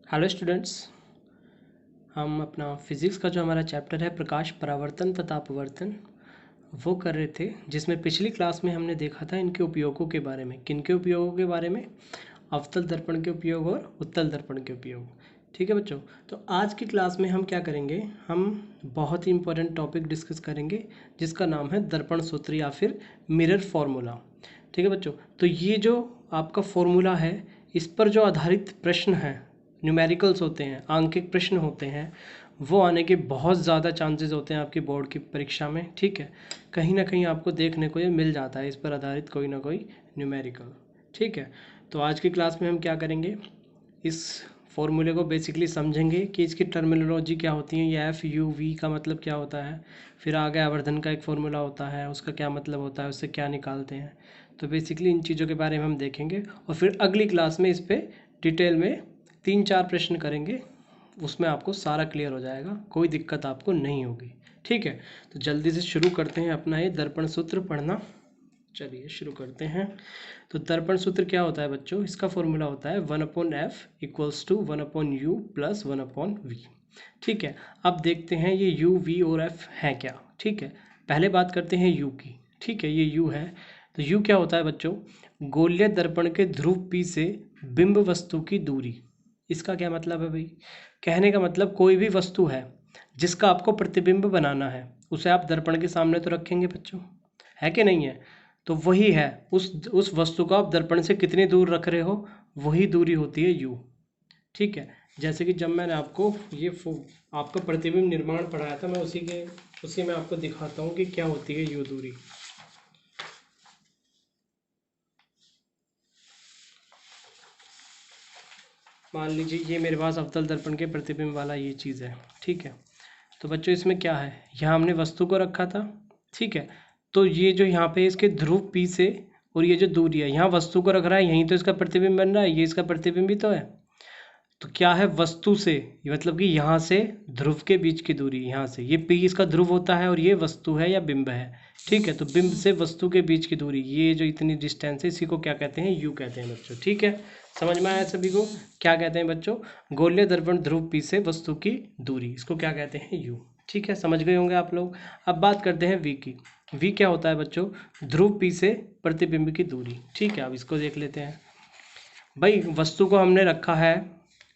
Hello students, हम अपना physics का जो हमारा चैप्टर है प्रकाश परावर्तन तथा अपवर्तन वो कर रहे थे, जिसमें पिछली क्लास में हमने देखा था इनके उपयोगों के बारे में। किन के उपयोगों के बारे में? अवतल दर्पण के उपयोग और उत्तल दर्पण के उपयोग। ठीक है बच्चों, तो आज की क्लास में हम क्या करेंगे, हम बहुत ही इंपॉर्टेंट टॉपिक डिस्कस करेंगे जिसका नाम है दर्पण सूत्र या फिर मिरर फॉर्मूला। ठीक है बच्चों, तो ये जो आपका फॉर्मूला है इस पर जो आधारित प्रश्न हैं, न्यूमेरिकल्स होते हैं, आंकिक प्रश्न होते हैं, वो आने के बहुत ज़्यादा चांसेस होते हैं आपकी बोर्ड की परीक्षा में। ठीक है, कहीं ना कहीं आपको देखने को ये मिल जाता है इस पर आधारित कोई ना कोई न्यूमेरिकल। ठीक है, तो आज की क्लास में हम क्या करेंगे, इस फॉर्मूले को बेसिकली समझेंगे कि इसकी टर्मिनोलॉजी क्या होती है, ये एफ यू वी का मतलब क्या होता है, फिर आगे आवर्धन का एक फॉर्मूला होता है, उसका क्या मतलब होता है, उससे क्या निकालते हैं। तो बेसिकली इन चीज़ों के बारे में हम देखेंगे और फिर अगली क्लास में इस पर डिटेल में 3-4 प्रश्न करेंगे, उसमें आपको सारा क्लियर हो जाएगा, कोई दिक्कत आपको नहीं होगी। ठीक है, तो जल्दी से शुरू करते हैं अपना ये दर्पण सूत्र पढ़ना। चलिए शुरू करते हैं। तो दर्पण सूत्र क्या होता है बच्चों, इसका फॉर्मूला होता है 1/f equals to 1/u plus 1/v। ठीक है, अब देखते हैं ये u v और f है क्या। ठीक है, पहले बात करते हैं u की। ठीक है, ये u है, तो u क्या होता है बच्चों, गोलीय दर्पण के ध्रुव p से बिंब वस्तु की दूरी। इसका क्या मतलब है भाई, कहने का मतलब कोई भी वस्तु है जिसका आपको प्रतिबिंब बनाना है, उसे आप दर्पण के सामने तो रखेंगे बच्चों, है कि नहीं है। तो वही है, उस वस्तु को आप दर्पण से कितनी दूर रख रहे हो, वही दूरी होती है u। ठीक है, जैसे कि जब मैंने आपको ये आपका प्रतिबिंब निर्माण पढ़ाया था, मैं उसी में आपको दिखाता हूँ कि क्या होती है u दूरी। मान लीजिए ये मेरे पास अवतल दर्पण के प्रतिबिंब वाला ये चीज़ है। ठीक है, तो बच्चों इसमें क्या है, यहाँ हमने वस्तु को रखा था। ठीक है, तो ये जो यहाँ पे इसके ध्रुव P से और ये जो दूरी है, यहाँ वस्तु को रख रहा है, यहीं तो इसका प्रतिबिंब बन रहा है, ये इसका प्रतिबिंब भी तो है। तो क्या है, वस्तु से, ये मतलब कि यहाँ से ध्रुव के बीच की दूरी, यहाँ से ये P इसका ध्रुव होता है और ये वस्तु है या बिंब है। ठीक है, तो बिंब से वस्तु के बीच की दूरी, ये जो इतनी डिस्टेंस है, इसी को क्या कहते हैं, u कहते हैं बच्चों। ठीक है, समझ में आया सभी को, क्या कहते हैं बच्चों, गोलीय दर्पण ध्रुव P से वस्तु की दूरी, इसको क्या कहते हैं, u। ठीक है, समझ गए होंगे आप लोग। अब बात करते हैं v की। v क्या होता है बच्चों, ध्रुव P से प्रतिबिंब की दूरी। ठीक है, अब इसको देख लेते हैं। भाई वस्तु को हमने रखा है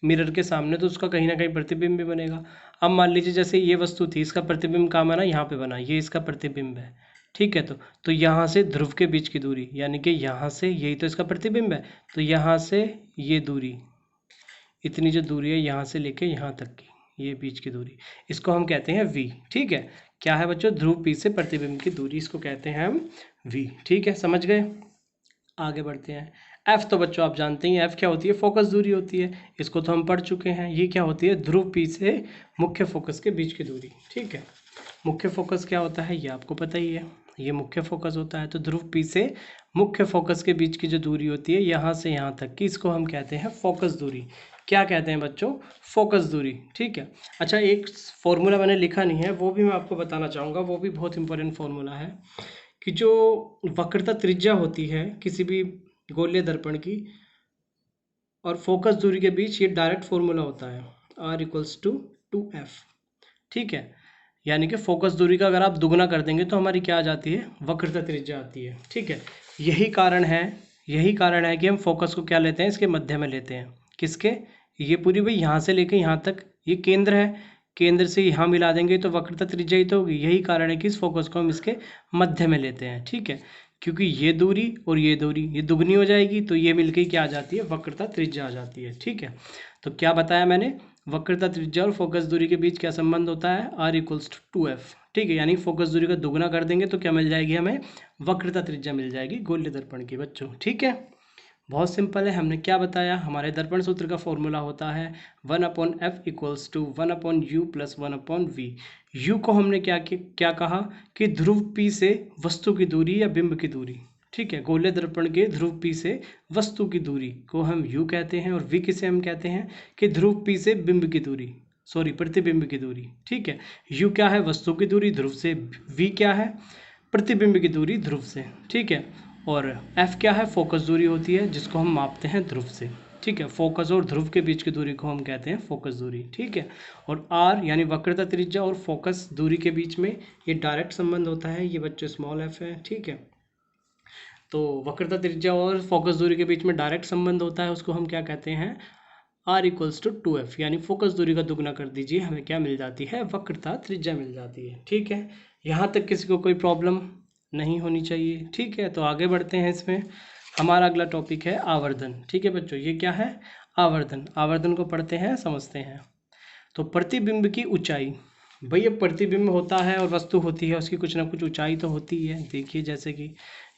मिरर के सामने, तो उसका कहीं ना कहीं प्रतिबिंब भी बनेगा। अब मान लीजिए जैसे ये वस्तु थी, इसका प्रतिबिंब कहाँ बना, यहाँ पे बना, ये इसका प्रतिबिंब है। ठीक है, तो यहाँ से ध्रुव के बीच की दूरी, यानी कि यहाँ से, यही तो इसका प्रतिबिंब है, तो यहाँ से ये दूरी, इतनी जो दूरी है यहाँ से लेके यहाँ तक की, ये बीच की दूरी, इसको हम कहते हैं v। ठीक है, क्या है बच्चों, ध्रुव P से प्रतिबिंब की दूरी, इसको कहते हैं हम v। ठीक है, समझ गए। आगे बढ़ते हैं। f तो बच्चों आप जानते ही हैं, f क्या होती है, फोकस दूरी होती है, इसको तो हम पढ़ चुके हैं। ये क्या होती है, ध्रुव P से मुख्य फोकस के बीच की दूरी। ठीक है, मुख्य फोकस क्या होता है ये आपको पता ही है, ये मुख्य फोकस होता है। तो ध्रुव P से मुख्य फोकस के बीच की जो दूरी होती है यहाँ से यहाँ तक की, इसको हम कहते हैं फोकस दूरी। क्या कहते हैं बच्चों, फोकस दूरी। ठीक है, अच्छा एक फॉर्मूला मैंने लिखा नहीं है, वो भी मैं आपको बताना चाहूँगा, वो भी बहुत इंपॉर्टेंट फॉर्मूला है कि जो वक्रता त्रिज्या होती है किसी भी गोलीय दर्पण की और फोकस दूरी के बीच, ये डायरेक्ट फॉर्मूला होता है r इक्वल्स टू 2f। ठीक है, यानी कि फोकस दूरी का अगर आप दुगना कर देंगे तो हमारी क्या आ जाती है, वक्रता त्रिज्या आती है। ठीक है, यही कारण है कि हम फोकस को क्या लेते हैं, इसके मध्य में लेते हैं। किसके, ये पूरी भाई यहाँ से लेके यहाँ तक, ये केंद्र है, केंद्र से यहाँ मिला देंगे तो वक्रता त्रिज्या ही तो होगी। यही कारण है कि इस फोकस को हम इसके मध्य में लेते हैं। ठीक है, क्योंकि ये दूरी और ये दूरी ये दुगनी हो जाएगी, तो ये मिलके क्या आ जाती है, वक्रता त्रिज्या आ जाती है। ठीक है, तो क्या बताया मैंने, वक्रता त्रिज्या और फोकस दूरी के बीच क्या संबंध होता है, r इक्वल्स टू 2f। ठीक है, यानी फोकस दूरी का दुगना कर देंगे तो क्या मिल जाएगी हमें, वक्रता त्रिज्या मिल जाएगी गोलीय दर्पण की बच्चों। ठीक है, बहुत सिंपल है। हमने क्या बताया, हमारे दर्पण सूत्र का फॉर्मूला होता है 1/f equals to 1/u plus 1/v। u को हमने क्या कहा कि ध्रुव P से वस्तु की दूरी या बिंब की दूरी। ठीक है, गोलीय दर्पण के ध्रुव P से वस्तु की दूरी को हम u कहते हैं, और v किसे हम कहते हैं कि ध्रुव P से बिंब की दूरी, सॉरी प्रतिबिंब की दूरी। ठीक है, u क्या है, वस्तु की दूरी ध्रुव से, v क्या है, प्रतिबिंब की दूरी ध्रुव से। ठीक है, और f क्या है, फोकस दूरी होती है जिसको हम मापते हैं ध्रुव से। ठीक है। फोकस और ध्रुव के बीच की दूरी को हम कहते हैं फोकस दूरी, ठीक है। और आर यानी वक्रता त्रिज्या और फोकस दूरी के बीच में ये डायरेक्ट संबंध होता है, ये बच्चों स्मॉल एफ है, ठीक है। तो वक्रता त्रिज्या और फोकस दूरी के बीच में डायरेक्ट संबंध होता है, उसको हम क्या कहते हैं, R इक्वल्स टू 2F, यानी फोकस दूरी का दुगना कर दीजिए, हमें क्या मिल जाती है, वक्रता त्रिज्या मिल जाती है, ठीक है। यहाँ तक किसी को कोई प्रॉब्लम नहीं होनी चाहिए, ठीक है। तो आगे बढ़ते हैं, इसमें हमारा अगला टॉपिक है आवर्धन, ठीक है बच्चों। ये क्या है, आवर्धन। आवर्धन को पढ़ते हैं, समझते हैं। तो प्रतिबिंब की ऊंचाई, भाई ये प्रतिबिंब होता है और वस्तु होती है, उसकी कुछ ना कुछ ऊंचाई तो होती ही है। देखिए जैसे कि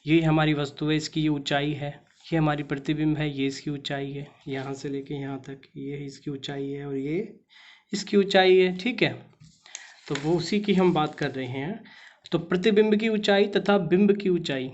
ये हमारी वस्तु है, इसकी ये ऊंचाई है, ये हमारी प्रतिबिंब है, ये इसकी ऊंचाई है, यहाँ से लेके यहाँ तक ये इसकी ऊंचाई है और ये इसकी ऊंचाई है, ठीक है। तो वो उसी की हम बात कर रहे हैं। तो प्रतिबिंब की ऊंचाई तथा बिंब की ऊंचाई,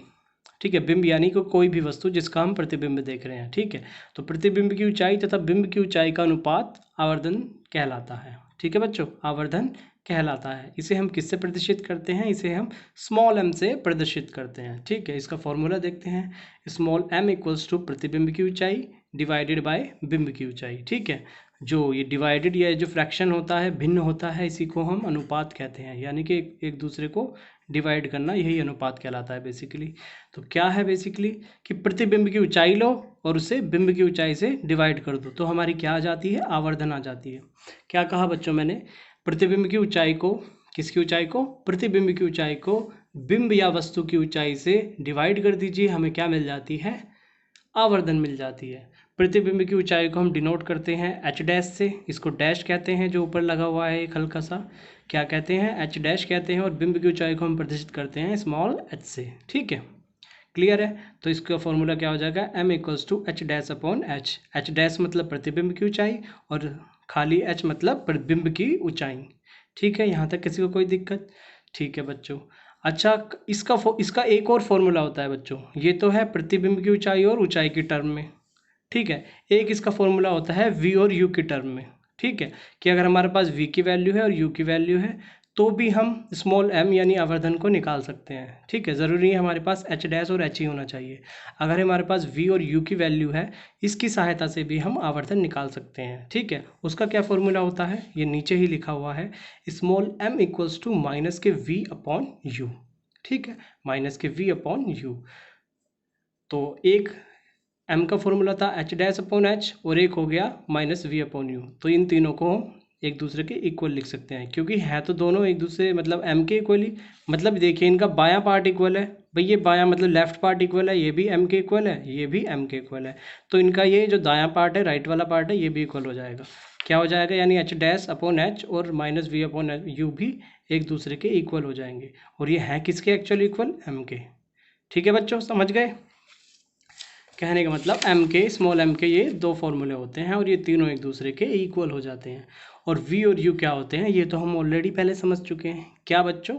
ठीक है। बिंब यानी कि कोई भी वस्तु जिसका हम प्रतिबिंब देख रहे हैं, ठीक है। तो प्रतिबिंब की ऊंचाई तथा बिंब की ऊंचाई का अनुपात आवर्धन कहलाता है, ठीक है बच्चों, आवर्धन कहलाता है। इसे हम किससे प्रदर्शित करते हैं, इसे हम स्मॉल m से प्रदर्शित करते हैं, ठीक है। इसका फॉर्मूला देखते हैं, स्मॉल m इक्वल्स टू प्रतिबिंब की ऊंचाई डिवाइडेड बाय बिंब की ऊंचाई, ठीक है। जो ये डिवाइडेड या जो फ्रैक्शन होता है, भिन्न होता है, इसी को हम अनुपात कहते हैं, यानी कि एक दूसरे को डिवाइड करना, यही अनुपात कहलाता है बेसिकली। तो क्या है बेसिकली कि प्रतिबिंब की ऊंचाई लो और उसे बिंब की ऊंचाई से डिवाइड कर दो, तो हमारी क्या आ जाती है, आवर्धन आ जाती है। क्या कहा बच्चों मैंने, प्रतिबिंब की ऊंचाई को, किसकी ऊंचाई को, प्रतिबिंब की ऊंचाई को बिंब या वस्तु की ऊंचाई से डिवाइड कर दीजिए, हमें क्या मिल जाती है, आवर्धन मिल जाती है। प्रतिबिंब की ऊंचाई को हम डिनोट करते हैं एच डैश से, इसको डैश कहते हैं, जो ऊपर लगा हुआ है एक हल्का सा, क्या कहते हैं, एच डैश कहते हैं। और बिंब की ऊंचाई को हम प्रदर्शित करते हैं स्मॉल एच से, ठीक है। क्लियर है। तो इसका फॉर्मूला क्या हो जाएगा, m equals to h dash upon h. H dash मतलब प्रतिबिंब की ऊंचाई और खाली h मतलब बिंब की ऊंचाई, ठीक है। यहाँ तक किसी को कोई दिक्कत, ठीक है बच्चों। अच्छा, इसका एक और फॉर्मूला होता है बच्चों, ये तो है प्रतिबिंब की ऊंचाई और ऊंचाई की टर्म में, ठीक है। एक इसका फॉर्मूला होता है v और u की टर्म में, ठीक है, कि अगर हमारे पास v की वैल्यू है और u की वैल्यू है तो भी हम स्मॉल m यानी आवर्धन को निकाल सकते हैं, ठीक है। ज़रूरी है हमारे पास h डैश और h ही होना चाहिए। अगर हमारे पास v और u की वैल्यू है, इसकी सहायता से भी हम आवर्धन निकाल सकते हैं, ठीक है। उसका क्या फॉर्मूला होता है, ये नीचे ही लिखा हुआ है, small m equals to minus के v अपॉन u, ठीक है, माइनस के v अपॉन u। तो एक m का फॉर्मूला था h डैश अपॉन h और एक हो गया माइनस v अपॉन u। तो इन तीनों को हम एक दूसरे के इक्वल लिख सकते हैं, क्योंकि है तो दोनों एक दूसरे मतलब m के इक्वल ही। मतलब देखिए इनका बायां पार्ट इक्वल है, भाई ये बायां मतलब लेफ्ट पार्ट इक्वल है, ये भी m के इक्वल है, ये भी m के इक्वल है। तो इनका ये जो दायां पार्ट है, राइट वाला पार्ट है, ये भी इक्वल हो जाएगा। क्या हो जाएगा, यानी h डैश अपॉन h और माइनस v अपॉन u भी एक दूसरे के इक्वल हो जाएंगे। और ये हैं किसके एक्चुअली इक्वल, m के, ठीक है बच्चों, समझ गए। कहने का मतलब m के, स्मॉल m के ये दो फॉर्मूले होते हैं और ये तीनों एक दूसरे के इक्वल हो जाते हैं। और v और u क्या होते हैं, ये तो हम ऑलरेडी पहले समझ चुके हैं। क्या बच्चों,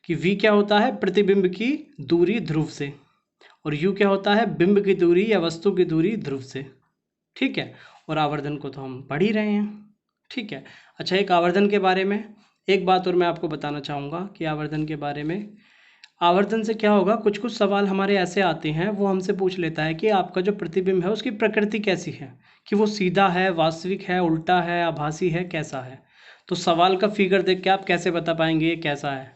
कि v क्या होता है, प्रतिबिंब की दूरी ध्रुव से, और u क्या होता है, बिंब की दूरी या वस्तु की दूरी ध्रुव से, ठीक है। और आवर्धन को तो हम पढ़ ही रहे हैं, ठीक है। अच्छा, एक आवर्धन के बारे में एक बात और मैं आपको बताना चाहूँगा कि आवर्धन के बारे में, आवर्धन से क्या होगा, कुछ कुछ सवाल हमारे ऐसे आते हैं, वो हमसे पूछ लेता है कि आपका जो प्रतिबिंब है उसकी प्रकृति कैसी है, कि वो सीधा है, वास्तविक है, उल्टा है, आभासी है, कैसा है। तो सवाल का फिगर देख के आप कैसे बता पाएंगे ये कैसा है,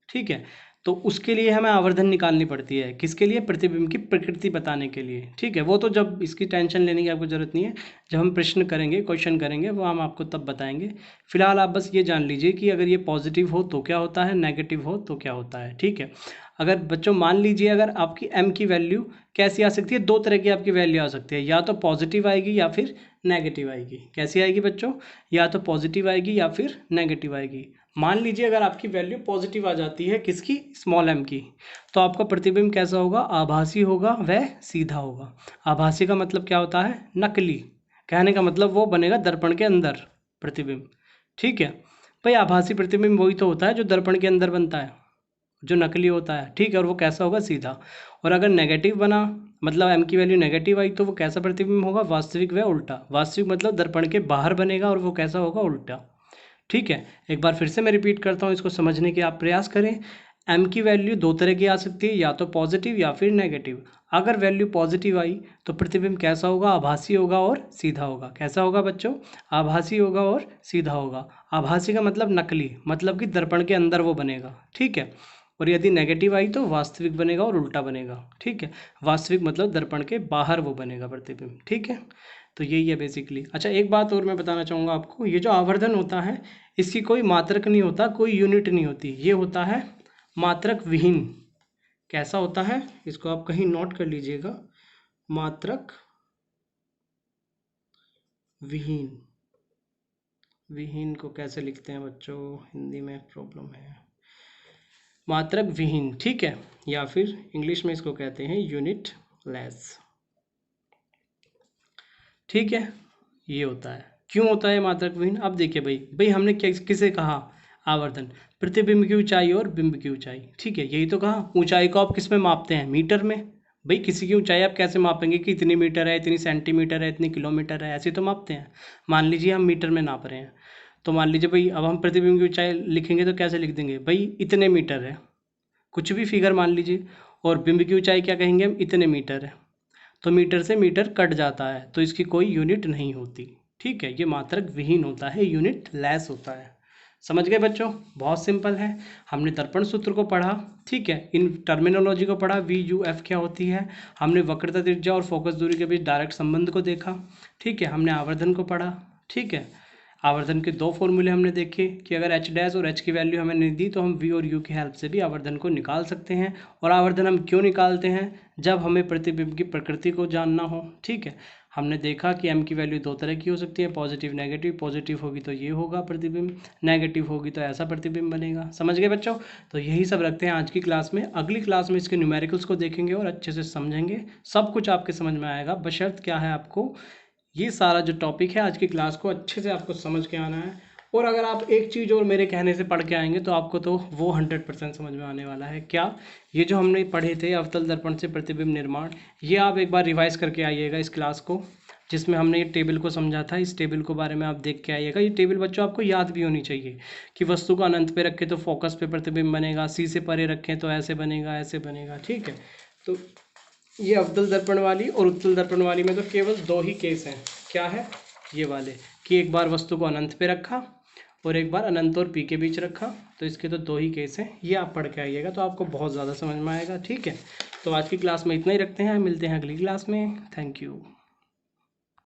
ठीक है। तो उसके लिए हमें आवर्धन निकालनी पड़ती है, किसके लिए, प्रतिबिंब की प्रकृति बताने के लिए, ठीक है। वो तो जब इसकी टेंशन लेने की आपको ज़रूरत नहीं है, जब हम प्रश्न करेंगे, क्वेश्चन करेंगे, वो हम आपको तब बताएंगे। फिलहाल आप बस ये जान लीजिए कि अगर ये पॉजिटिव हो तो क्या होता है, नेगेटिव हो तो क्या होता है, ठीक है। अगर बच्चों मान लीजिए अगर आपकी m की वैल्यू कैसी आ सकती है, दो तरह की आपकी वैल्यू आ सकती है, या तो पॉजिटिव आएगी या फिर नेगेटिव आएगी। कैसी आएगी बच्चों, या तो पॉजिटिव आएगी या फिर नेगेटिव आएगी। मान लीजिए अगर आपकी वैल्यू पॉजिटिव आ जाती है, किसकी, स्मॉल m की, तो आपका प्रतिबिंब कैसा होगा, आभासी होगा, वह सीधा होगा। आभासी का मतलब क्या होता है, नकली। कहने का मतलब वो बनेगा दर्पण के अंदर प्रतिबिंब, ठीक है। भाई आभासी प्रतिबिंब वही तो होता है जो दर्पण के अंदर बनता है, जो नकली होता है, ठीक है। और वो कैसा होगा, सीधा। और अगर नेगेटिव बना, मतलब m की वैल्यू नेगेटिव आई, तो वो कैसा प्रतिबिंब होगा, वास्तविक व उल्टा। वास्तविक मतलब दर्पण के बाहर बनेगा और वो कैसा होगा, उल्टा, ठीक है। एक बार फिर से मैं रिपीट करता हूँ, इसको समझने के आप प्रयास करें। m की वैल्यू दो तरह की आ सकती है, या तो पॉजिटिव या फिर नेगेटिव। अगर वैल्यू पॉजिटिव आई तो प्रतिबिंब कैसा होगा, आभासी होगा और सीधा होगा। कैसा होगा बच्चों, आभासी होगा और सीधा होगा। आभासी का मतलब नकली, मतलब कि दर्पण के अंदर वो बनेगा, ठीक है। और यदि नेगेटिव आई तो वास्तविक बनेगा और उल्टा बनेगा, ठीक है। वास्तविक मतलब दर्पण के बाहर वो बनेगा प्रतिबिंब, ठीक है। तो यही है बेसिकली। अच्छा एक बात और मैं बताना चाहूँगा आपको, ये जो आवर्धन होता है इसकी कोई मात्रक नहीं होता, कोई यूनिट नहीं होती, ये होता है मात्रक विहीन। कैसा होता है, इसको आप कहीं नोट कर लीजिएगा, मात्रक विहीन। विहीन को कैसे लिखते हैं बच्चों, हिंदी में प्रॉब्लम है, मात्रक विहीन, ठीक है। या फिर इंग्लिश में इसको कहते हैं यूनिट लेस, ठीक है। ये होता है, क्यों होता है मात्रक विहीन। अब देखिए भाई हमने क्या किसे कहा, आवर्धन, प्रतिबिंब की ऊंचाई और बिंब की ऊंचाई, ठीक है, यही तो कहा। ऊंचाई को आप किस में मापते हैं, मीटर में। भाई किसी की ऊंचाई आप कैसे मापेंगे कि इतनी मीटर है, इतनी सेंटीमीटर है, इतनी किलोमीटर है, ऐसे तो मापते हैं। मान लीजिए हम मीटर में नाप रहे हैं, तो मान लीजिए भाई अब हम प्रतिबिंब की ऊंचाई लिखेंगे तो कैसे लिख देंगे, भाई इतने मीटर है, कुछ भी फिगर मान लीजिए। और बिंब की ऊंचाई क्या कहेंगे हम, इतने मीटर है। तो मीटर से मीटर कट जाता है, तो इसकी कोई यूनिट नहीं होती, ठीक है। ये मात्रक विहीन होता है, यूनिट लेस होता है। समझ गए बच्चों, बहुत सिंपल है। हमने दर्पण सूत्र को पढ़ा, ठीक है, इन टर्मिनोलॉजी को पढ़ा, वी यू एफ क्या होती है, हमने वक्रता त्रिज्या और फोकस दूरी के बीच डायरेक्ट संबंध को देखा, ठीक है, हमने आवर्धन को पढ़ा, ठीक है। आवर्धन के दो फॉर्मूले हमने देखे कि अगर एच डैश और एच की वैल्यू हमें नहीं दी तो हम वी और यू की हेल्प से भी आवर्धन को निकाल सकते हैं। और आवर्धन हम क्यों निकालते हैं, जब हमें प्रतिबिंब की प्रकृति को जानना हो, ठीक है। हमने देखा कि एम की वैल्यू दो तरह की हो सकती है, पॉजिटिव नेगेटिव। पॉजिटिव होगी तो ये होगा प्रतिबिंब, नेगेटिव होगी तो ऐसा प्रतिबिंब बनेगा। समझ गए बच्चों, तो यही सब रखते हैं आज की क्लास में। अगली क्लास में इसके न्यूमेरिकल्स को देखेंगे और अच्छे से समझेंगे, सब कुछ आपके समझ में आएगा। बशर्त क्या है, आपको ये सारा जो टॉपिक है आज की क्लास को अच्छे से आपको समझ के आना है। और अगर आप एक चीज़ और मेरे कहने से पढ़ के आएंगे तो आपको तो वो 100% समझ में आने वाला है। क्या, ये जो हमने पढ़े थे अवतल दर्पण से प्रतिबिंब निर्माण, ये आप एक बार रिवाइज करके आइएगा इस क्लास को, जिसमें हमने ये टेबल को समझा था। इस टेबल को बारे में आप देख के आइएगा। ये टेबल बच्चों आपको याद भी होनी चाहिए कि वस्तु को अनंत पे रखें तो फोकस पे प्रतिबिंब बनेगा, सी से परे रखें तो ऐसे बनेगा, ऐसे बनेगा, ठीक है। तो ये अवतल दर्पण वाली और उत्तल दर्पण वाली में तो केवल दो ही केस हैं। क्या है, ये वाले, कि एक बार वस्तु को अनंत पे रखा और एक बार अनंत और पी के बीच रखा, तो इसके तो दो ही केस हैं। ये आप पढ़ के आइएगा तो आपको बहुत ज़्यादा समझ में आएगा, ठीक है। तो आज की क्लास में इतना ही रखते हैं, मिलते हैं अगली क्लास में। Thank you.